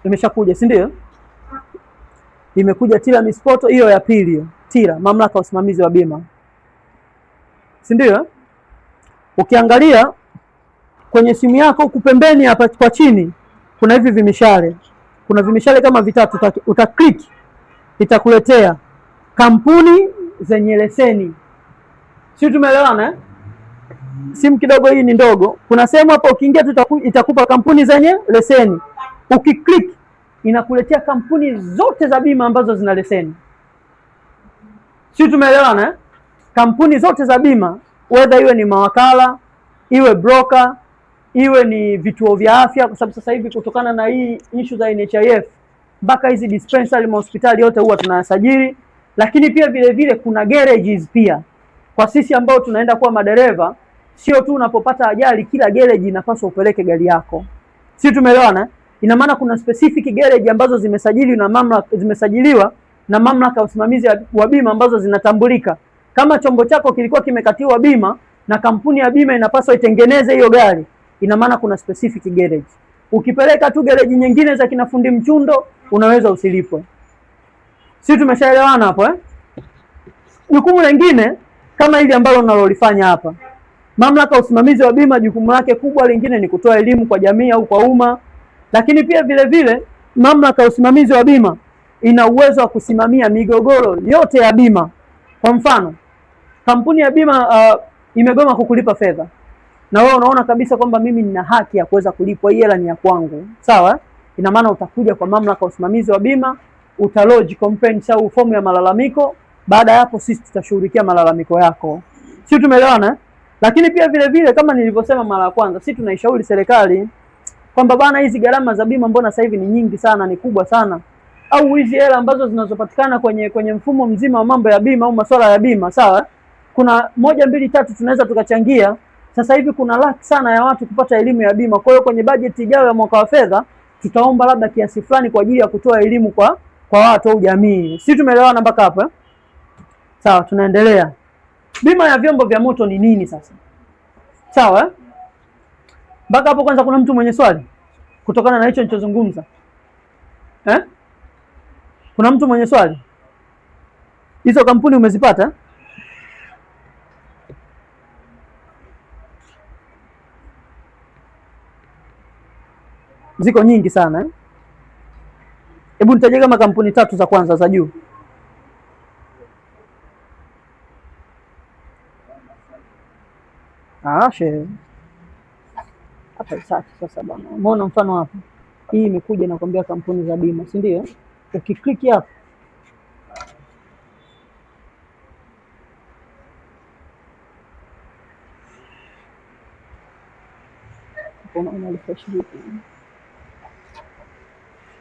imeshakuja, si ndio? Imekuja TIRA Mispoto, hiyo ya pili hiyo. TIRA, mamlaka ya usimamizi wa bima, si ndio? Ukiangalia kwenye simu yako huku pembeni hapa kwa chini kuna hivi vimishale. Kuna vimishale kama vitatu, utaklik itakuletea kampuni zenye leseni. Sio, tumeelewana eh? Simu kidogo hii ni ndogo. Kuna sehemu hapo ukiingia tu itakupa kampuni zenye leseni. Ukiklik inakuletea kampuni zote za bima ambazo zina leseni. Sio, tumeelewana eh? Kampuni zote za bima, whether iwe ni mawakala, iwe broker, iwe ni vituo vya afya, kwa sababu sasa hivi kutokana na hii issue za NHIF mpaka hizi dispensary hospitali yote huwa tunayasajili. Lakini pia vile vile kuna garages pia. Kwa sisi ambao tunaenda kuwa madereva, sio tu unapopata ajali kila garage inapaswa upeleke gari yako. Sisi tumeelewana? Ina maana kuna specific garage ambazo zimesajiliwa na mamlaka ya usimamizi wa bima ambazo zinatambulika. Kama chombo chako kilikuwa kimekatiwa bima na kampuni ya bima inapaswa itengeneze hiyo gari, ina maana kuna specific garage. Ukipeleka tu garage nyingine za kinafundi mchundo, unaweza usilipwe. Sisi tumeshaelewana hapo eh? Jukumu lingine kama hili ambalo unalolifanya hapa, mamlaka ya usimamizi wa bima, jukumu lake kubwa lingine ni kutoa elimu kwa jamii au kwa umma. Lakini pia vile vile mamlaka ya usimamizi wa bima ina uwezo wa kusimamia migogoro yote ya bima. Kwa mfano, kampuni ya bima imegoma kukulipa fedha, na wewe unaona kabisa kwamba mimi nina haki ya kuweza kulipwa, hii hela ni ya kwangu, sawa? Ina maana utakuja kwa mamlaka ya usimamizi wa bima, utalodge complaint au fomu ya malalamiko. Baada ya hapo sisi tutashughulikia malalamiko yako. Sisi tumeelewana? Lakini pia vile vile kama nilivyosema mara ya kwanza, sisi tunaishauri serikali kwamba bana, hizi gharama za bima mbona sasa hivi ni nyingi sana, ni kubwa sana, au hizi hela ambazo zinazopatikana kwenye mfumo mzima wa mambo ya bima au masuala ya bima, sawa? Kuna 1, 2, 3 tunaweza tukachangia. Sasa hivi kuna laki sana ya watu kupata elimu ya bima. Kwa hiyo kwenye bajeti ijayo ya mwaka wa fedha tutaomba labda kiasi fulani kwa ajili ya kutoa elimu kwa watu au jamii. Sisi tumeelewana mpaka hapa eh? Sawa, tunaendelea. Bima ya vyombo vya moto ni nini sasa? Sawa eh? Mpaka hapo kwanza kuna mtu mwenye swali kutokana na hicho nilichozungumza? Eh? Kuna mtu mwenye swali? Hizo kampuni umezipata? Ziko nyingi sana eh? Hebu nitajie kama kampuni 3 za kwanza za juu. She. Hapa sasa bwana. Umeona mfano hapa? Hii imekuja na kuambia kampuni za bima, si ndio? Ukiklik hapa unaona refresh vipi?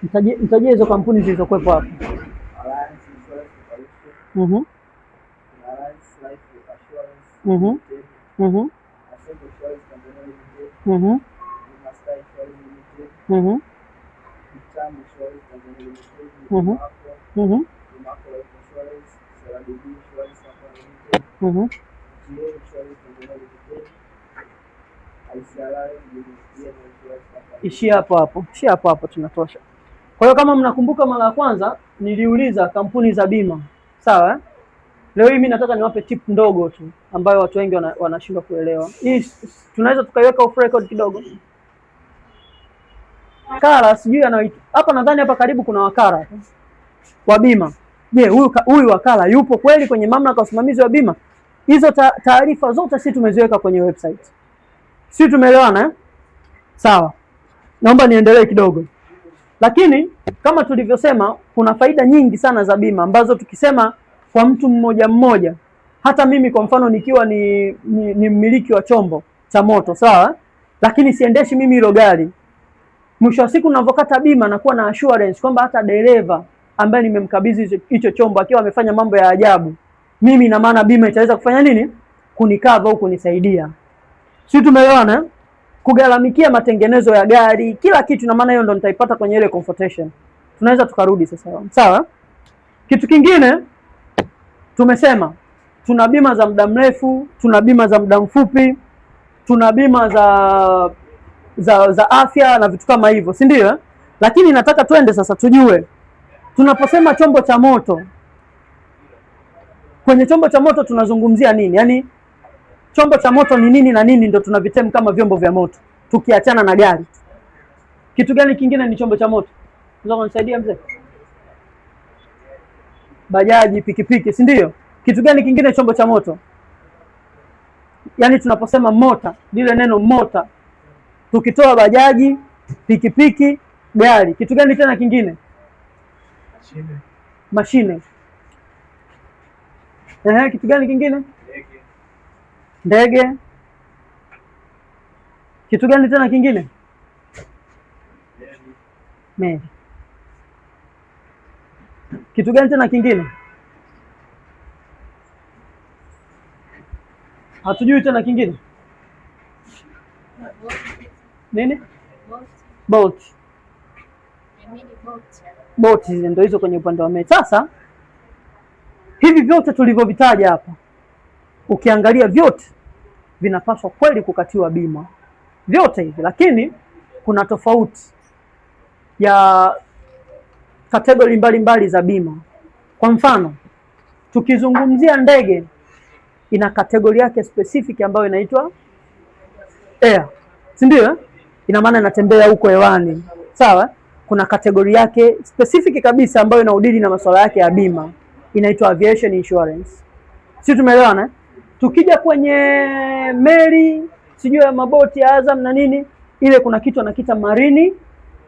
Nitajie hizo kampuni zilizokuwepo hapa. Ishia hapo tunatosha. Kwa hiyo kama mnakumbuka mara ya kwanza niliuliza kampuni za bima, sawa eh? Leo hii mimi nataka niwape tip ndogo tu ambayo watu wengi wanashindwa kuelewa. Hii tunaweza tukaiweka off record kidogo. Wakala sijui anaitwa. Hapa nadhani hapa karibu kuna wakala wa bima. Je, huyu wakala yupo kweli kwenye mamlaka ya usimamizi wa bima? Hizo taarifa zote sisi tumeziweka kwenye website. Sisi tumeelewana eh? Sawa. Naomba niendelee kidogo. Lakini kama tulivyosema kuna faida nyingi sana za bima ambazo tukisema kwa mtu mmoja mmoja, hata mimi kwa mfano nikiwa ni mmiliki wa chombo cha moto, sawa? Lakini siendeshi mimi hilo gari. Mwisho wa siku ninapokata bima na kuwa na assurance kwamba hata dereva ambaye nimemkabidhi hicho chombo akiwa amefanya mambo ya ajabu, mimi na maana bima itaweza kufanya nini? Kunikava au kunisaidia. Sisi tumeelewana? Kugharamikia matengenezo ya gari, kila kitu, na maana hiyo ndo nitaipata kwenye ile confrontation. Tunaweza tukarudi sasa. Sawa? Kitu kingine tumesema tuna bima za muda mrefu, tuna bima za muda mfupi, tuna bima za afya na vitu kama hivyo, si ndio? Lakini nataka twende sasa tujue, tunaposema chombo cha moto, kwenye chombo cha moto tunazungumzia nini? Yaani chombo cha moto ni nini na nini ndio tunavitemu kama vyombo vya moto, tukiachana na gari. Kitu gani kingine ni chombo cha moto? Unaweza kunisaidia mzee? Bajaji, pikipiki, si ndio? Kitu gani kingine chombo cha moto? Yaani tunaposema mota, lile neno mota, tukitoa bajaji, pikipiki, gari, kitu gani tena kingine? Mashine. Kitu gani kingine? Ndege. Kitu gani tena kingine? Meli. Kitu gani tena kingine? Hatujui tena kingine. Nini? Boat. Boat ndio hizo kwenye upande wa meli. Sasa hivi vyote tulivyovitaja hapa, ukiangalia vyote vinapaswa kweli kukatiwa bima, vyote hivi, lakini kuna tofauti ya kategori mbalimbali za bima. Kwa mfano, tukizungumzia ndege, ina kategori yake specific ambayo inaitwa air, si ndio? Ina maana inatembea huko hewani, sawa? Kuna kategori yake specific kabisa ambayo inaudili na masuala yake ya bima, inaitwa aviation insurance. Sisi tumeelewana? Tukija kwenye meli, sijui ya maboti ya Azam na nini, ile kuna kitu anakiita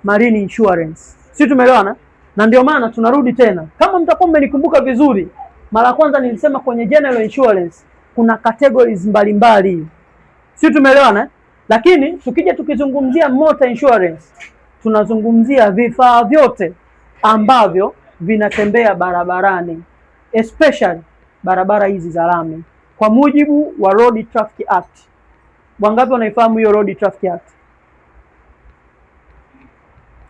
marine insurance. Sisi tumeelewana? Na ndio maana tunarudi tena, kama mtakuwa mmenikumbuka vizuri, mara kwanza nilisema kwenye general insurance kuna categories mbalimbali. Sisi tumeelewana? Lakini tukizungumzia motor insurance, tunazungumzia vifaa vyote ambavyo vinatembea barabarani, especially barabara hizi za lami, kwa mujibu wa Road Traffic Act. Wangapi wanaifahamu hiyo Road Traffic Act?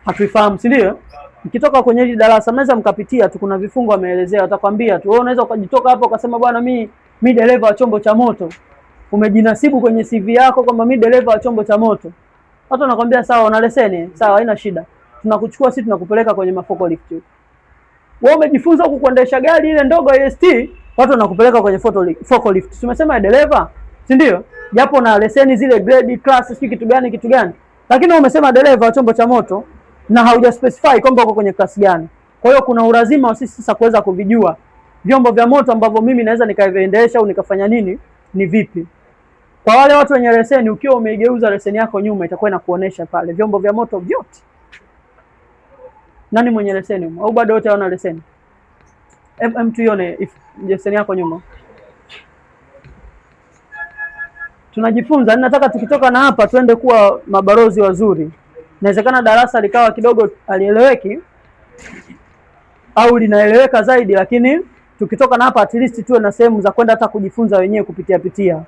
Hatuifahamu, si ndio? Mkitoka kwenye hili darasa mnaweza mkapitia tu, kuna vifungu wameelezea, watakwambia tu. Wewe unaweza ukajitoka hapo ukasema bwana, mimi dereva wa chombo cha moto. Umejinasibu kwenye CV yako kwamba mimi dereva wa chombo cha moto. Watu wanakwambia sawa, una leseni, sawa, haina shida. Tunakuchukua sisi tunakupeleka kwenye mafoko lift. Wewe umejifunza huku kuendesha gari ile ndogo IST, watu wanakupeleka kwenye foko lift. Tumesema dereva, si ndio? Japo na leseni zile grade class sio kitu gani. Lakini umesema dereva wa chombo cha moto na hauja specify kwamba uko kwenye class gani. Kwa hiyo kuna ulazima wa sisi sasa kuweza kuvijua vyombo vya moto ambavyo mimi naweza nikaviendesha au nikafanya nini ni vipi. Kwa wale watu wenye leseni, ukiwa umeigeuza leseni yako nyuma, itakuwa inakuonesha pale vyombo vya moto vyote. Nani mwenye leseni au bado wote wana leseni? Tuione leseni yako nyuma. Tunajifunza, nataka tukitoka na hapa tuende kuwa mabalozi wazuri. Inawezekana darasa likawa kidogo alieleweki au linaeleweka zaidi, lakini tukitoka na hapa at least tuwe na sehemu za kwenda hata kujifunza wenyewe kupitia.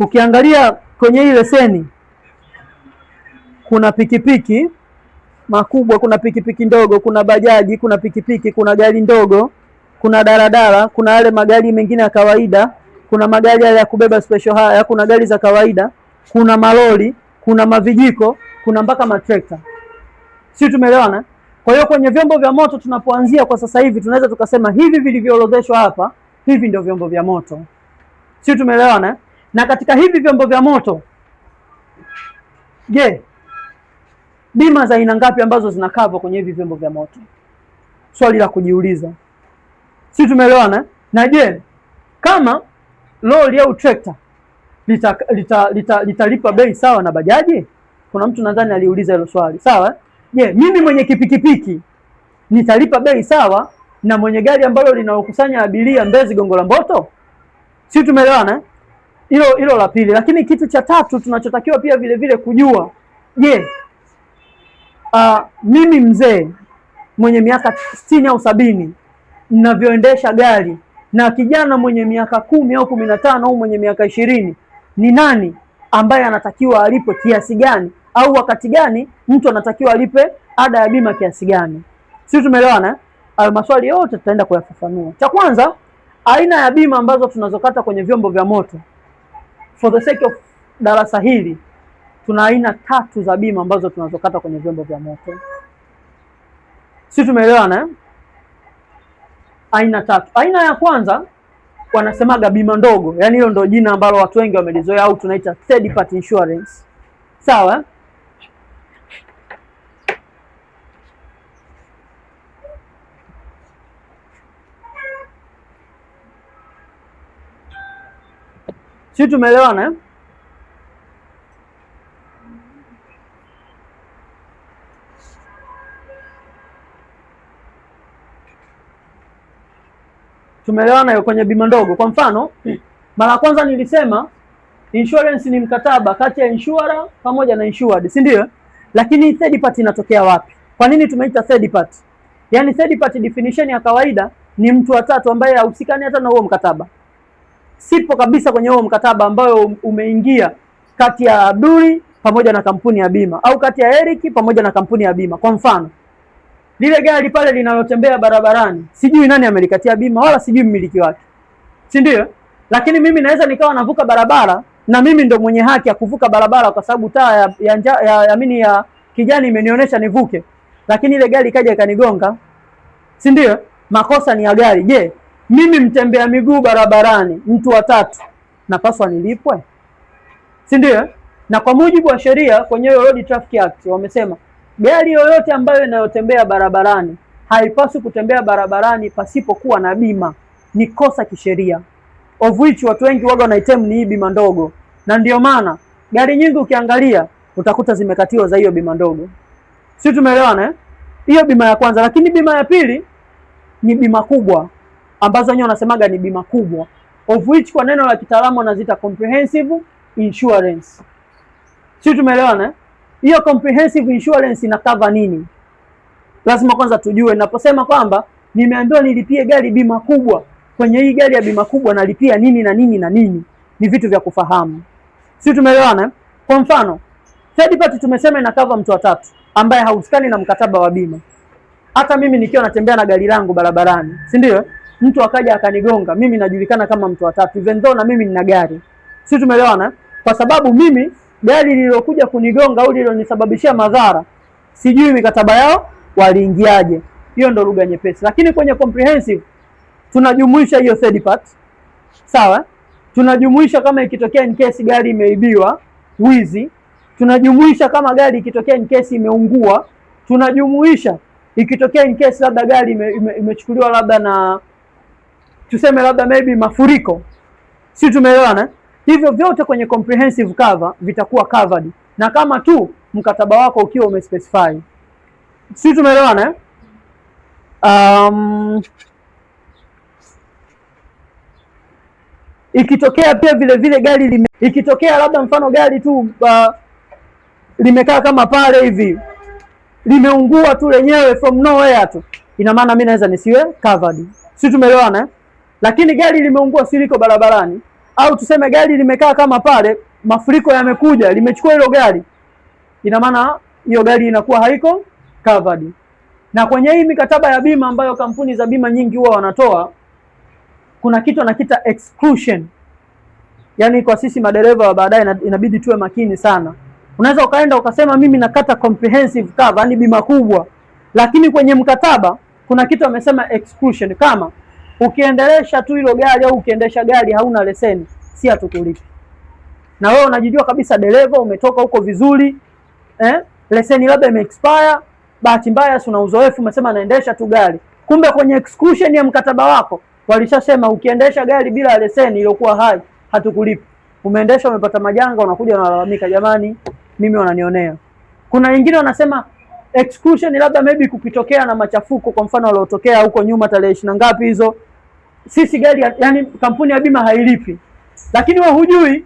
Ukiangalia kwenye hii leseni, kuna pikipiki makubwa, kuna pikipiki ndogo, kuna bajaji, kuna pikipiki, kuna gari ndogo, kuna daladala, kuna yale magari mengine ya kawaida, kuna magari ya kubeba special haya, kuna gari za kawaida, kuna malori, kuna mavijiko, kuna mpaka matrekta. Sisi tumeelewana? Kwa hiyo kwenye vyombo vya moto tunapoanzia kwa sasa hivi tunaweza tukasema hivi vilivyoorodheshwa hapa, hivi ndio vyombo vya moto. Sisi tumeelewana? Na katika hivi vyombo vya moto, je, bima za aina ngapi ambazo zinakava kwenye hivi vyombo vya moto? Swali la kujiuliza. Sisi tumeelewana? Na je, kama lori au trekta litalipa bei sawa na bajaji? Kuna mtu nadhani aliuliza hilo swali. Sawa? Je, mimi mwenye pikipiki nitalipa bei sawa na mwenye gari ambalo linaokusanya abiria Mbezi Gongo la Mboto? Sisi tumeelewana? Hilo la pili. Lakini kitu cha tatu tunachotakiwa pia vile vile kujua, je, mimi mzee mwenye miaka 60 au 70 ninavyoendesha gari na kijana mwenye miaka 10 au 15 au mwenye miaka 20, ni nani ambaye anatakiwa alipe kiasi gani, au wakati gani mtu anatakiwa alipe ada ya bima kiasi gani? Sisi tumeelewana? Maswali yote tutaenda kuyafafanua. Cha kwanza, Aina ya bima ambazo tunazokata kwenye vyombo vya moto, for the sake of darasa hili, tuna aina 3 za bima ambazo tunazokata kwenye vyombo vya moto. Si tumeelewana eh? Aina 3. Aina ya kwanza wanasemaga bima ndogo, yaani hilo ndio jina ambalo watu wengi wamelizoea, au tunaita third party insurance. Sawa eh? Si tumeelewana eh? Tumeelewana hiyo kwenye bima ndogo. Kwa mfano, mara ya kwanza nilisema insurance ni mkataba kati ya insurer pamoja na insured, si ndio? Lakini third party inatokea wapi? Kwa nini tumeita third party? Yaani third party definition ya kawaida ni mtu wa tatu ambaye hahusikani hata na huo mkataba. Sipo kabisa kwenye huo mkataba ambayo umeingia kati ya Abduli pamoja na kampuni ya bima, au kati ya Eric pamoja na kampuni ya bima. Kwa mfano, lile gari pale linalotembea barabarani, sijui nani amelikatia bima wala sijui mmiliki wake, si ndio? Lakini mimi naweza nikawa navuka barabara na mimi ndo mwenye haki ya kuvuka barabara kwa sababu taa ya kijani imenionyesha nivuke, lakini ile gari ikaja ikanigonga, si ndio? Makosa ni ya gari. Je, mimi mtembea miguu barabarani, mtu wa tatu, napaswa nilipwe, si ndio? Na kwa mujibu wa sheria kwenye Road Traffic Act wamesema gari yoyote ambayo inayotembea barabarani haipaswi kutembea barabarani pasipokuwa na bima. Ni kosa kisheria, of which watu wengi waga wanaitem ni hii bima ndogo, na ndio maana gari nyingi ukiangalia utakuta zimekatiwa za hiyo bima ndogo. Si tumeelewana eh? Hiyo bima ya kwanza. Lakini bima ya pili ni bima kubwa, ambazo wenyewe wanasemaga ni bima kubwa, of which kwa neno la kitaalamu wanaziita comprehensive insurance. Si tumeelewana eh? Hiyo comprehensive insurance ina cover nini? Lazima kwanza tujue. Naposema kwamba nimeambiwa nilipie gari bima kubwa, kwenye hii gari ya bima kubwa nalipia nini na nini na nini, ni vitu vya kufahamu. Si tumeelewana eh? Kwa mfano, third party tumesema ina cover mtu wa tatu ambaye hahusikani na mkataba wa bima. Hata mimi nikiwa natembea na gari langu barabarani, si ndio? Mtu akaja akanigonga, mimi najulikana kama mtu wa tatu even though na mimi nina gari. Si tumeelewana? Kwa sababu mimi gari lililokuja kunigonga au lilonisababishia madhara, sijui mikataba yao waliingiaje. Hiyo ndo lugha nyepesi. Lakini kwenye comprehensive tunajumuisha hiyo third party. Sawa? Tunajumuisha kama ikitokea in case gari imeibiwa, wizi. Tunajumuisha kama gari ikitokea in case imeungua. Tunajumuisha ikitokea in case labda gari imechukuliwa labda na tuseme labda maybe mafuriko. Si tumeelewana? Hivyo vyote kwenye comprehensive cover vitakuwa covered, na kama tu mkataba wako ukiwa umespecify. Si tumeelewana? Ikitokea pia vile vile gari ikitokea labda mfano gari tu limekaa kama pale hivi, limeungua tu lenyewe from nowhere tu, ina maana mimi naweza nisiwe covered. Si tumeelewana? Lakini gari limeungua siliko barabarani, au tuseme gari limekaa kama pale, mafuriko yamekuja limechukua hilo gari, ina maana hiyo gari inakuwa haiko covered. Na kwenye hii mikataba ya bima ambayo kampuni za bima nyingi huwa wanatoa, kuna kitu anakiita exclusion. Yaani kwa sisi madereva wa baadaye inabidi tuwe makini sana. Unaweza ukaenda ukasema mimi nakata comprehensive cover, yani bima kubwa, lakini kwenye mkataba kuna kitu amesema exclusion, kama ukiendelesha tu hilo gari au ukiendesha gari hauna leseni, si hatukulipi. Na wewe unajijua kabisa dereva, umetoka huko vizuri, leseni labda imeexpire, bahati mbaya una uzoefu, umesema naendesha tu gari. Kumbe kwenye exclusion ya mkataba wako walishasema ukiendesha gari bila leseni iliyokuwa hai hatukulipi. Umeendesha umepata majanga, unakuja unalalamika, jamani mimi wananionea. Kuna wengine wanasema exclusion labda maybe kukitokea na machafuko, kwa mfano waliotokea huko nyuma tarehe 20 ngapi hizo, sisi gari yani kampuni ya bima hailipi. Lakini wewe hujui,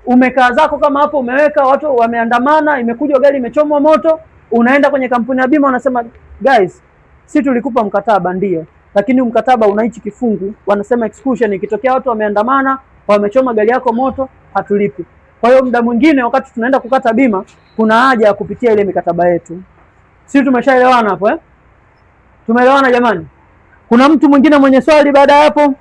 umekaa zako kama hapo, umeweka watu wameandamana, imekuja gari imechomwa moto, unaenda kwenye kampuni ya bima wanasema guys, si tulikupa mkataba ndio, lakini mkataba una hichi kifungu, wanasema exclusion ikitokea watu wameandamana, wamechoma gari yako moto, hatulipi. Kwa hiyo muda mwingine wakati tunaenda kukata bima, kuna haja ya kupitia ile mikataba yetu. Sisi tumeshaelewana hapo Tumeelewana jamani? Kuna mtu mwingine mwenye swali baada ya hapo?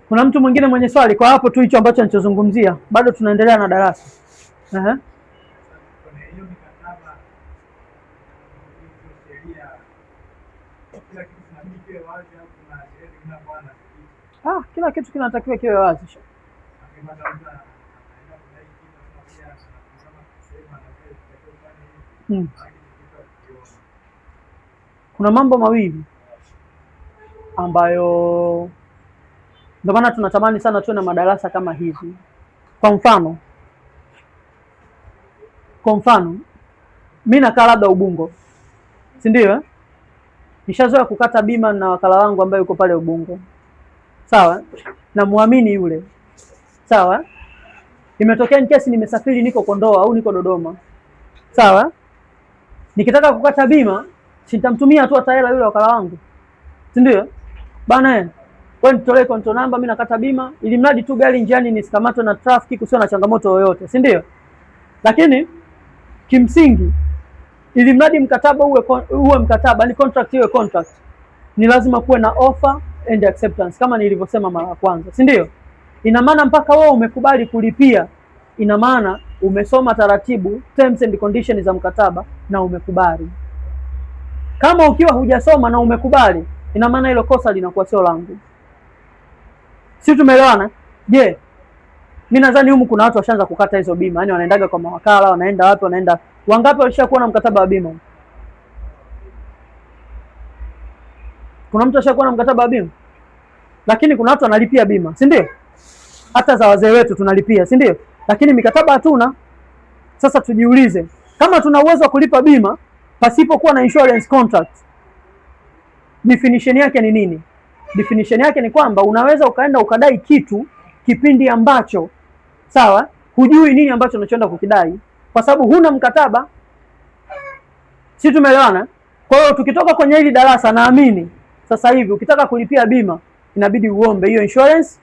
Kuna mtu mwingine mwenye swali kwa hapo tu hicho ambacho nilichozungumzia? Bado tunaendelea na darasa. Kila kitu kinatakiwa kiwe wazi. Kuna mambo mawili ambayo ndio maana tunatamani sana tuwe na madarasa kama hivi. Kwa mfano mimi nakaa labda Ubungo, si ndio? Nishazoea kukata bima na wakala wangu ambaye yuko pale Ubungo, sawa, na muamini yule, sawa. Imetokea in case nimesafiri, niko Kondoa au niko Dodoma, sawa, nikitaka kukata bima sitamtumia tu hata hela yule wakala wangu, si ndio? Bana wewe nitolee control number, mimi nakata bima, ili mradi tu gari njiani nisikamatwe na traffic, kusio na changamoto yoyote, si ndio? Lakini kimsingi ili mradi mkataba uwe mkataba, ni contract iwe contract, ni lazima kuwe na offer and acceptance kama nilivyosema mara ya kwanza, si ndio? Ina maana mpaka wewe umekubali kulipia, ina maana umesoma taratibu, terms and conditions za mkataba na umekubali. Kama ukiwa hujasoma na umekubali, ina maana hilo kosa linakuwa sio langu. Si tumeelewana? Je, mimi nadhani humu kuna watu washaanza kukata hizo bima, yani wanaendaga kwa mawakala, wanaenda wapi, wanaenda wangapi walishakuwa na mkataba wa bima? Kuna mtu ashakuwa na mkataba wa bima? Lakini kuna watu wanalipia bima, si ndio? Hata za wazee wetu tunalipia, si ndio? Lakini mikataba hatuna. Sasa tujiulize, kama tuna uwezo wa kulipa bima pasipokuwa na insurance contract, definition yake ni nini? Definition yake ni kwamba unaweza ukaenda ukadai kitu kipindi ambacho, sawa, hujui nini ambacho unachoenda kukidai kwa sababu huna mkataba. Si tumeelewana? Kwa hiyo tukitoka kwenye hili darasa, naamini sasa hivi ukitaka kulipia bima inabidi uombe hiyo insurance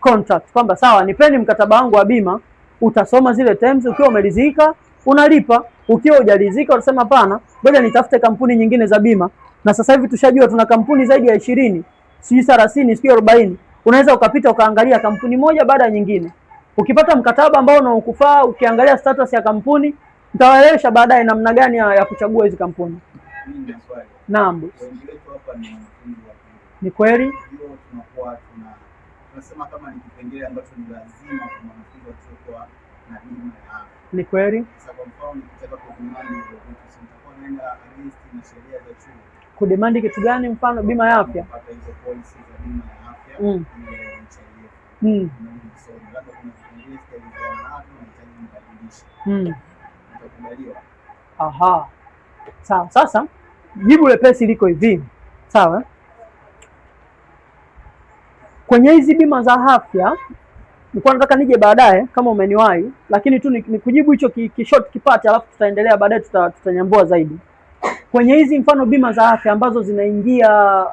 contract, kwamba sawa, nipeni mkataba wangu wa bima. Utasoma zile terms, ukiwa umeridhika unalipa, ukiwa hujalizika unasema hapana, ngoja nitafute kampuni nyingine za bima. Na sasa hivi tushajua tuna kampuni zaidi ya 20, sijui 30, sijui 40. Unaweza ukapita ukaangalia kampuni moja baada ya nyingine. Ukipata mkataba ambao unakufaa, ukiangalia status ya kampuni, nitawaelewesha baadaye namna gani ya kuchagua hizi kampuni. Naam. Ni kweli? Tunasema kama ni kipengele ambacho ni lazima kwa mwanafunzi kuchukua na bima ya afya. Ni kweli? Sasa kwa mfano nikitaka kudemand hiyo vitu, sitakuwa naenda against na sheria za chuo. Kudemand kitu gani? Mfano bima ya afya. Kupata hizo policy za bima ya afya. So labda kuna kipengele cha afya unahitaji kubadilisha. Utakubaliwa. Aha. Sawa. Sasa jibu lepesi liko hivi. Sawa? Kwenye hizi bima za afya nilikuwa nataka nije baadaye kama umeniwahi, lakini tu nikujibu hicho short kipate, alafu tutaendelea baadaye, tutanyambua zaidi. Kwenye hizi mfano bima za afya ambazo zinaingia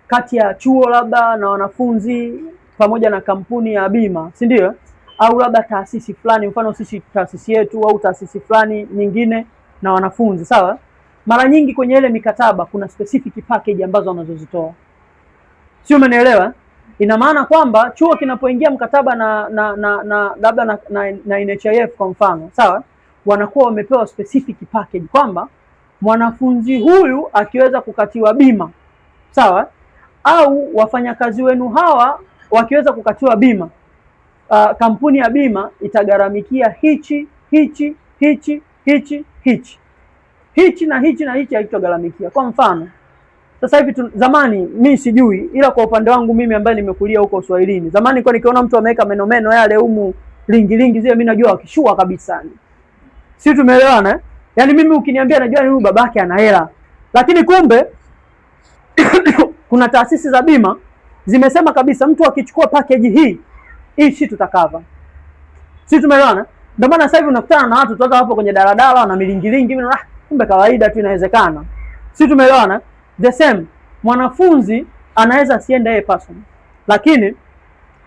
kati ya chuo labda na wanafunzi pamoja na kampuni ya bima, si ndio? Au labda taasisi fulani, mfano sisi taasisi yetu au taasisi fulani nyingine na wanafunzi, sawa? Mara nyingi kwenye ile mikataba kuna specific package ambazo wanazozitoa. Sio, umenielewa? Ina maana kwamba chuo kinapoingia mkataba na labda na NHIF kwa mfano, sawa, wanakuwa wamepewa specific package kwamba mwanafunzi huyu akiweza kukatiwa bima, sawa, au wafanyakazi wenu hawa wakiweza kukatiwa bima, kampuni ya bima itagharamikia hichi na hichi haitogharamikia. Kwa mfano sasa hivi zamani mimi sijui, ila kwa upande wangu mimi ambaye nimekulia huko Uswahilini, zamani kwa nikiona mtu ameweka meno yale humu lingi zile, mimi najua akishua kabisa. Si tumeelewana eh? Yaani mimi ukiniambia najua ni huyu babake ana hela. Lakini kumbe kuna taasisi za bima zimesema kabisa mtu akichukua package hii tutakava. Si tumeelewana? Ndio maana sasa hivi unakutana na watu toka hapo kwenye daladala na milingilingi, mimi kumbe kawaida tu, inawezekana. Si tumeelewana? The same, mwanafunzi anaweza asiende yeye personal, lakini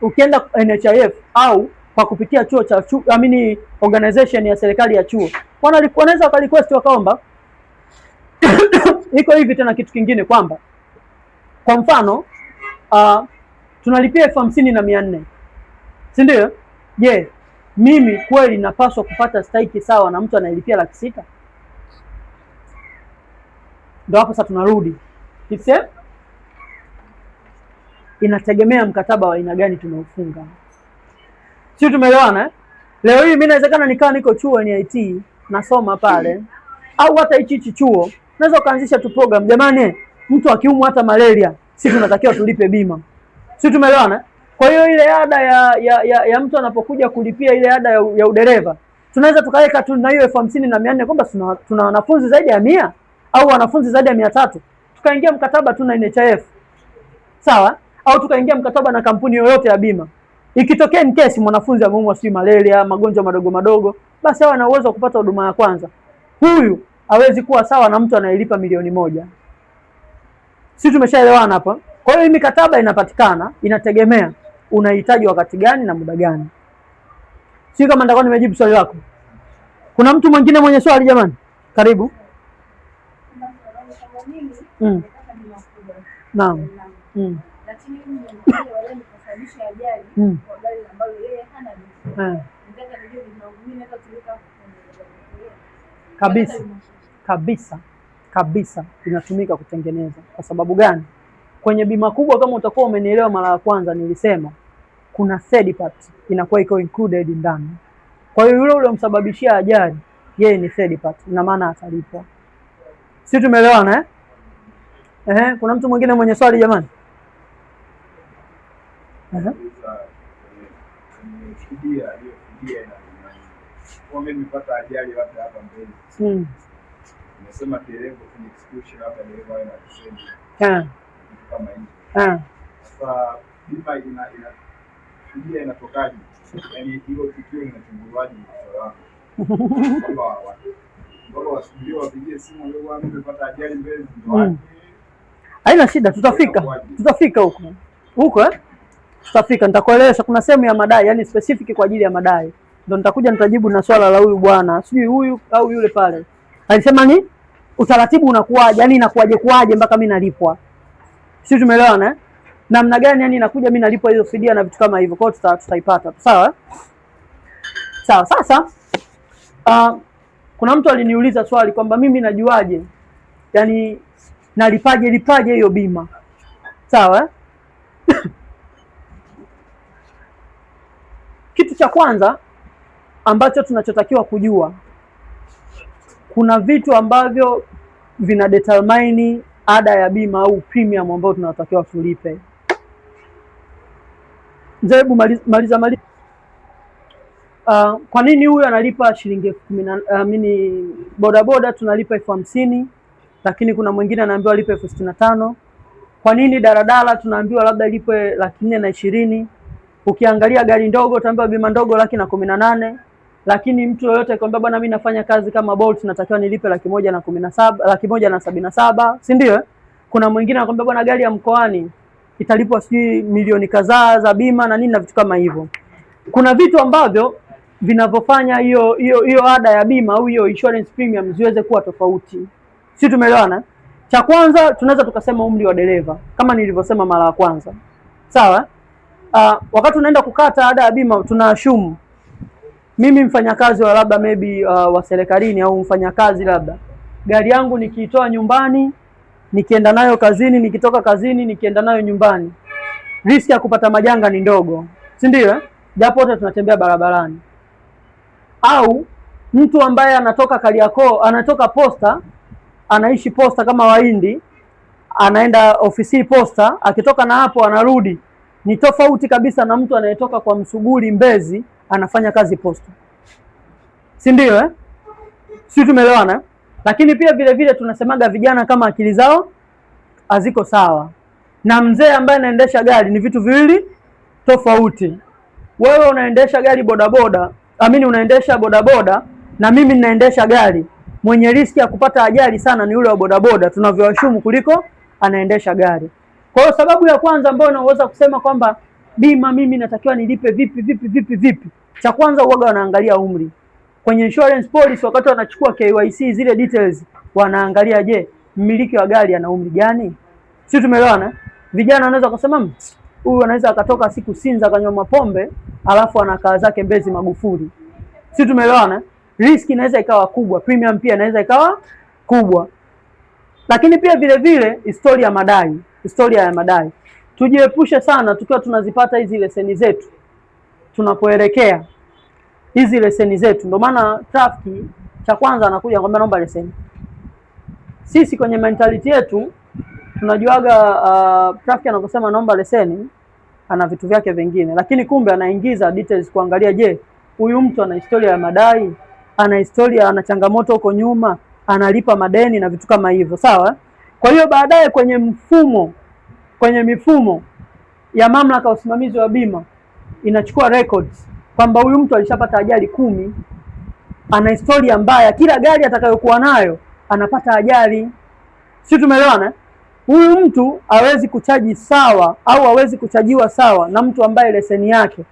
ukienda NHIF au kwa kupitia chuo cha organization ya serikali ya chuo, wanaweza wakarequest wakaomba. Iko hivi tena kitu kingine kwamba kwa mfano tunalipia 50,400, si ndio? Je, mimi kweli napaswa kupata stahiki sawa na mtu anayelipia 600,000? Ndio hapo sasa tunarudi inategemea mkataba wa aina gani tunaofunga. Sio, tumeelewana eh? Leo hii mimi inawezekana nikaa niko chuo NIT nasoma pale, au hata hichi chuo naweza kuanzisha tu program, jamani, mtu akiumwa hata malaria sisi tunatakiwa tulipe bima. Sio, tumeelewana? Kwa hiyo ile ada ya mtu anapokuja kulipia ile ada ya udereva, tunaweza tukaweka tu na hiyo 50,400 kwamba tuna wanafunzi zaidi ya 100 au wanafunzi zaidi ya 300, tukaingia mkataba tu na NHIF. Sawa? Au tukaingia mkataba na kampuni yoyote ya bima. Ikitokea in case mwanafunzi ameumwa si malaria, magonjwa madogo madogo, basi hawa ana uwezo wa kupata huduma ya kwanza. Huyu hawezi kuwa sawa na mtu anayelipa milioni 1. Sisi tumeshaelewana hapa. Kwa hiyo hii mikataba inapatikana, inategemea unahitaji wakati gani na muda gani. Sio kama nitakuwa nimejibu swali lako. Kuna mtu mwingine mwenye swali jamani? Karibu. Naam. Lakini wale nikasababisha ajali kwa gari ambalo yeye hana bima. Nataka nijue mimi naweza kutumika kabisa inatumika kutengeneza. Kwa sababu gani? Kwenye bima kubwa, kama utakuwa umenielewa mara ya kwanza, nilisema kuna third party inakuwa iko included ndani. Kwa hiyo yule uliyomsababishia ajali yeye ni third party, ina maana atalipwa. Sisi tumeelewana eh? Kuna mtu mwingine mwenye swali jamani? Kwa mimi nimepata ajali labda hapa mbele. Nimesema dereva kwenye exclusion hapa dereva ana kusema. Kama hivi. Sasa bima fidia inatokaje? Yaani hilo tukio linachunguzwaje kwa wangu? Kwamba wao wasubiri wapigie simu leo wangu nimepata ajali mbele ndio. Haina shida, tutafika huko tutafika. Nitakueleza kuna sehemu ya madai, yani specific kwa ajili ya madai. Ndio nitakuja nitajibu na swala la huyu bwana, sijui huyu au yule pale. Alisema ni utaratibu unakuwaje? Yani inakuwaje mpaka mimi nalipwa? Sisi tumeelewana eh? Namna gani yani inakuja mimi nalipwa hizo fidia na vitu kama hivyo. Kwa hiyo tutaipata. Sawa? Sawa. Sasa kuna mtu aliniuliza swali kwamba mimi najuaje? Yani lipaje hiyo bima? Sawa? Kitu cha kwanza ambacho tunachotakiwa kujua, kuna vitu ambavyo vina determine ada ya bima au premium ambayo tunatakiwa tulipe. Hebu maliza. Kwa nini huyu analipa shilingi 10,000? Bodaboda tunalipa 50,000, lakini kuna mwingine anaambiwa alipe 65,000. Kwa nini daladala tunaambiwa labda lipe 420,000? Ukiangalia gari ndogo utaambiwa bima ndogo 118,000, lakini mtu yoyote akwambia bwana mimi nafanya kazi kama Bolt natakiwa nilipe 177,000, si ndio? Kuna mwingine anakuambia bwana gari ya mkoani italipwa sijui milioni kadhaa za bima na nini na vitu kama hivyo. Kuna vitu ambavyo vinavyofanya hiyo ada ya bima au hiyo insurance premium ziweze kuwa tofauti. Si tumeelewana? Cha kwanza tunaweza tukasema umri wa dereva, kama nilivyosema mara ya kwanza. Sawa? Wakati unaenda kukata ada ya bima tunaashumu mimi mfanyakazi wa labda maybe wa serikalini au mfanyakazi labda gari yangu nikiitoa nyumbani nikienda nayo kazini, nikitoka kazini nikienda nayo nyumbani, riski ya kupata majanga ni ndogo, si ndio? Japo wote tunatembea barabarani. Au mtu ambaye anatoka Kariakoo, anatoka Posta, anaishi Posta kama Wahindi, anaenda ofisi Posta, akitoka na hapo anarudi, ni tofauti kabisa na mtu anayetoka kwa Msuguri Mbezi anafanya kazi Posta, si ndio Sisi tumeelewana? Lakini pia vile vile tunasemaga vijana kama akili zao haziko sawa, na mzee ambaye anaendesha gari ni vitu viwili tofauti. Wewe unaendesha gari bodaboda, unaendesha bodaboda na mimi ninaendesha gari, mwenye riski ya kupata ajali sana ni yule wa bodaboda tunavyowashumu kuliko anaendesha gari. Kwa hiyo sababu ya kwanza ambayo naweza kusema kwamba bima mimi natakiwa nilipe vipi, cha kwanza uwaga wanaangalia umri. Kwenye insurance policy wakati wanachukua KYC zile details wanaangalia, je, mmiliki wa gari ana umri gani? Sisi tumeelewana? Vijana wanaweza kusema huyu anaweza akatoka siku Sinza akanywa mapombe alafu anakaa zake Mbezi Magufuli. Si tumeelewana? Risk inaweza ikawa kubwa, premium pia inaweza ikawa kubwa. Lakini pia vile vile historia ya madai. Tujiepushe sana tukiwa tunazipata hizi leseni zetu. Tunapoelekea hizi leseni zetu, ndio maana trafiki cha kwanza anakuja kwamba naomba leseni. Sisi kwenye mentality yetu tunajuaga trafiki anaposema naomba leseni ana vitu vyake vingine, lakini kumbe anaingiza details kuangalia, je, huyu mtu ana historia ya madai, ana historia, ana changamoto huko nyuma, analipa madeni na vitu kama hivyo, sawa? Kwa hiyo baadaye kwenye mifumo ya mamlaka ya usimamizi wa bima inachukua records kwamba huyu mtu alishapata ajali 10, ana historia mbaya, kila gari atakayokuwa nayo anapata ajali. Si tumeelewana? Huyu mtu hawezi kuchaji sawa au hawezi kuchajiwa sawa na mtu ambaye leseni yake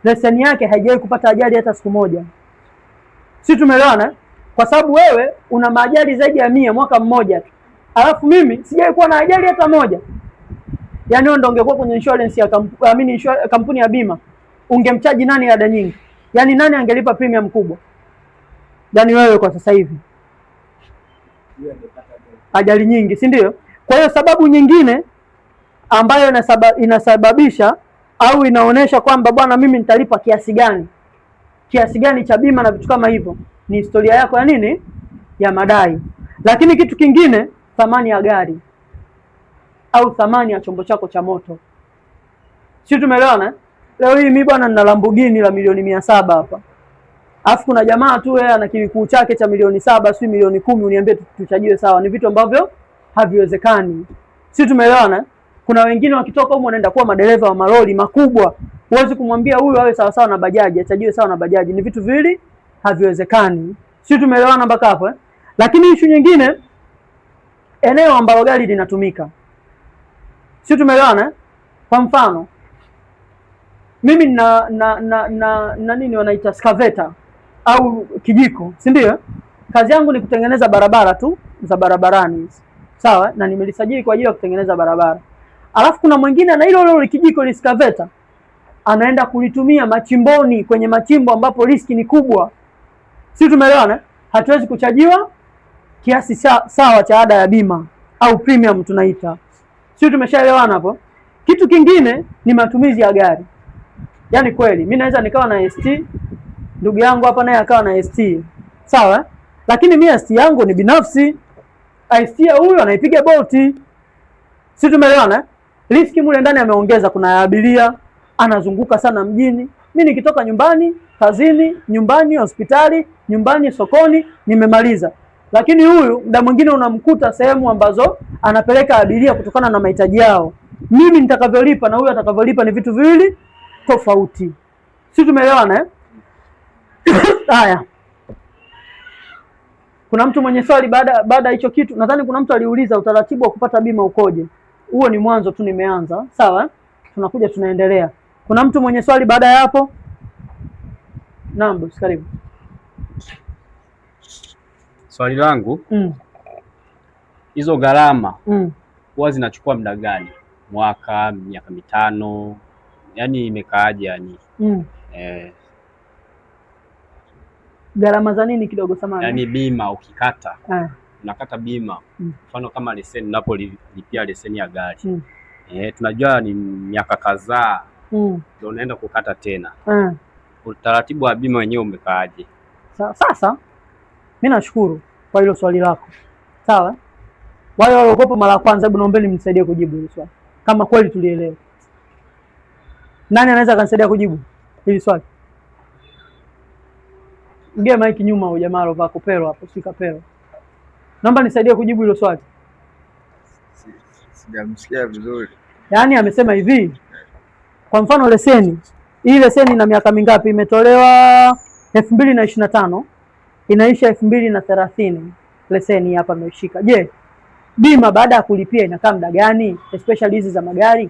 leseni yake haijawahi kupata ajali hata siku moja. Si tumeelewana? Kwa sababu wewe una maajali zaidi ya 100 mwaka mmoja tu, alafu mimi sijawahi kuwa na ajali hata moja. Yaani wewe ndio ungekuwa kwenye insurance ya kampuni ya bima, ungemchaji nani ada nyingi? Yaani nani angelipa premium kubwa? Yaani wewe kwa sasa hivi ajali nyingi, si ndio? Kwa hiyo sababu nyingine ambayo inasababisha au inaonesha kwamba bwana mimi nitalipa kiasi gani cha bima na vitu kama hivyo ni historia yako ya nini, ya madai. Lakini kitu kingine, thamani ya gari au thamani ya chombo chako cha moto. Sisi tumeelewana? Leo hii mimi bwana nina Lamborghini la milioni 700 hapa, alafu kuna jamaa tu yeye ana kilikuu chake cha milioni 7, si milioni 10, uniambie tuchajiwe sawa? Ni vitu ambavyo haviwezekani. Sisi tumeelewana? Kuna wengine wakitoka huko wanaenda kuwa madereva wa malori makubwa, huwezi kumwambia huyu awe sawa sawa na bajaji, achajiwe sawa na bajaji. Ni vitu viwili haviwezekani. Sisi tumeelewana mpaka hapo? Lakini issue nyingine, eneo ambalo gari linatumika. Sisi tumeelewana? Kwa mfano mimi na nini wanaita excavator au kijiko, si ndio? Kazi yangu ni kutengeneza barabara tu za barabarani, sawa, na nimelisajili kwa ajili ya kutengeneza barabara. Alafu kuna mwingine ana hilo kijiko excavator anaenda kulitumia machimboni, kwenye machimbo ambapo riski ni kubwa. Sisi tumeelewana? Hatuwezi kuchajiwa kiasi sawa cha ada ya bima au premium tunaita. Sisi tumeshaelewana hapo? Kitu kingine ni matumizi ya gari. Yaani kweli mimi naweza nikawa na ST, ndugu yangu hapa naye akawa na ST, sawa? Lakini mimi ST yangu ni binafsi, ST ya huyu anaipiga Bolt. Sisi tumeelewana? Riski mule ndani ameongeza, kuna abiria anazunguka sana mjini. Mimi nikitoka nyumbani, kazini, nyumbani, hospitali, nyumbani, sokoni, nimemaliza. Lakini huyu muda mwingine unamkuta sehemu ambazo anapeleka abiria kutokana na mahitaji yao. Mimi nitakavyolipa na huyu atakavyolipa ni vitu viwili tofauti. Sisi tumeelewana? Haya. Kuna mtu mwenye swali baada hicho kitu? Nadhani kuna mtu aliuliza utaratibu wa kupata bima ukoje. Huo ni mwanzo tu, nimeanza. Sawa? Tunakuja tunaendelea. Kuna mtu mwenye swali baada ya hapo? Naam, boss, karibu. Swali langu, hizo gharama huwa zinachukua muda gani? Mwaka, miaka mitano? Yaani imekaaje yani? Gharama za nini kidogo samani? Yaani bima ukikata, unakata bima, mfano kama leseni, unapolipia leseni ya gari. Tunajua ni miaka kadhaa ndio unaenda kukata tena. Utaratibu wa bima wenyewe umekaaje? Sasa mimi nashukuru kwa hilo swali lako. Sawa? Wale waliokopa mara ya kwanza, hebu naombeni mnisaidie kujibu hili swali. Kama kweli tulielewa. Nani anaweza kanisaidia kujibu hili swali? Ngia maiki nyuma huyo jamaa alovaa kopero hapo, si kapero. Naomba nisaidie kujibu hilo swali. Sijamsikia vizuri. Yaani amesema hivi. Kwa mfano leseni. Hii leseni ina miaka mingapi? Imetolewa 2025. Inaisha 2030. Leseni hapa ameshika. Je, bima baada ya kulipia inakaa muda gani? Especially hizi za magari.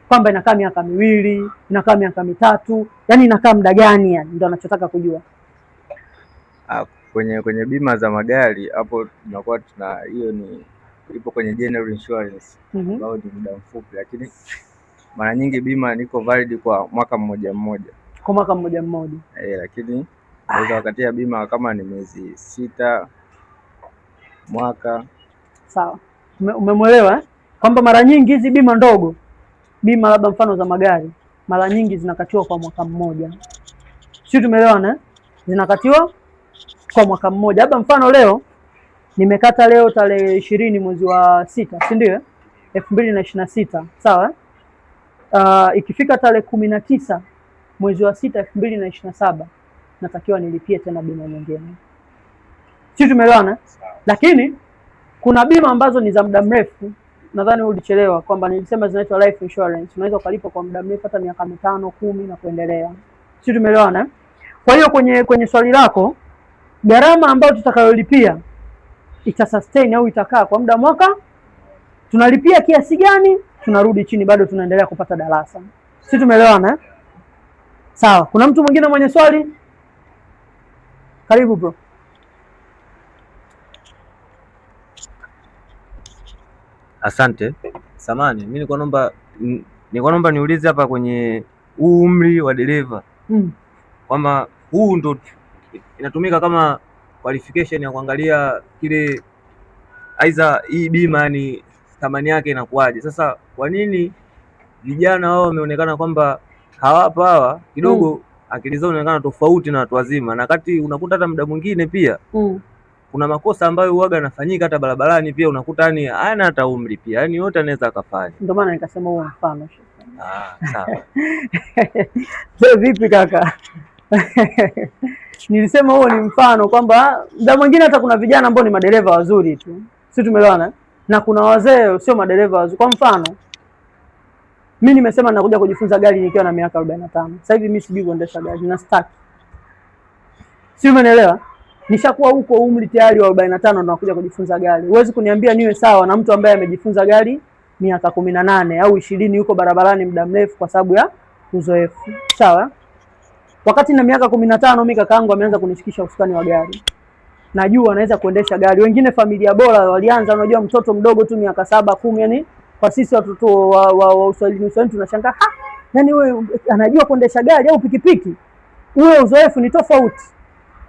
Kwamba inakaa miaka 2, inakaa miaka 3, yani inakaa muda gani yani? Ndio anachotaka kujua. Kwenye bima za magari hapo tunakuwa hiyo ipo kwenye general insurance ambao ni muda mfupi, lakini mara nyingi bima niko valid kwa mwaka mmoja. Kwa mwaka mmoja. Lakini naweza wakatia bima kama ni miezi 6 mwaka. Sawa. Umemwelewa kwamba mara nyingi hizi bima ndogo, bima labda mfano za magari, mara nyingi zinakatiwa kwa mwaka mmoja. Sio, tumeelewana? Zinakatiwa kwa mwaka mmoja. Labda mfano leo nimekata leo tarehe 20 mwezi wa 6, si ndio? 2026, sawa? Ikifika tarehe 19 mwezi wa 6 2027 natakiwa nilipie tena bima nyingine. Sio, tumeelewana? Lakini kuna bima ambazo ni za muda mrefu, nadhani ulichelewa kwamba nilisema zinaitwa life insurance. Unaweza ukalipa kwa muda mrefu hata miaka 5, 10 na kuendelea. Sio, tumeelewana? Kwa hiyo kwenye swali lako, gharama ambayo tutakayolipia itasustain au itakaa kwa muda mwaka, tunalipia kiasi gani, tunarudi chini, bado tunaendelea kupata darasa. Sio, tumeelewana? Sawa. Kuna mtu mwingine mwenye swali? Karibu bro. Asante. Samani, mimi nilikuwa naomba niulize hapa kwenye umri wa dereva kwamba huu ndo inatumika kama qualification ya kuangalia kile aidha hii bima yani thamani yake inakuwaje. Sasa kwa nini vijana wao wameonekana kwamba hawa kidogo akili zao inaonekana tofauti na watu wazima, na kati unakuta hata muda mwingine pia kuna makosa ambayo huaga yanafanyika hata barabarani pia unakuta yani hana hata umri pia, yani yote anaweza akafanya. Ndio maana nikasema huo mfano. Sawa. Vipi kaka? Nilisema huo ni mfano kwamba muda mwingine hata kuna vijana ambao ni madereva wazuri tu, si tumeelewana? Na kuna wazee sio madereva wazuri. Kwa mfano mimi nimesema nakuja kujifunza gari nikiwa na miaka 45. Sasa hivi mimi sijui kuendesha gari na staki. Si umeelewa? Nishakuwa huko umri tayari wa 45 na nakuja kujifunza gari. Huwezi kuniambia niwe sawa na mtu ambaye amejifunza gari miaka 18 au 20 yuko barabarani muda mrefu kwa sababu ya uzoefu. Sawa? Wakati na miaka 15 mimi kakaangu ameanza kunishikisha usukani wa gari. Najua anaweza kuendesha gari. Wengine familia bora walianza, unajua mtoto mdogo tu miaka 7, 10, yani kwa sisi watoto wa Uswahili tunashangaa, yani wewe anajua kuendesha gari au pikipiki. Ule uzoefu ni tofauti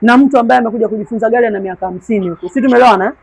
na mtu ambaye amekuja kujifunza gari na miaka 50 huko. Si tumeelewana?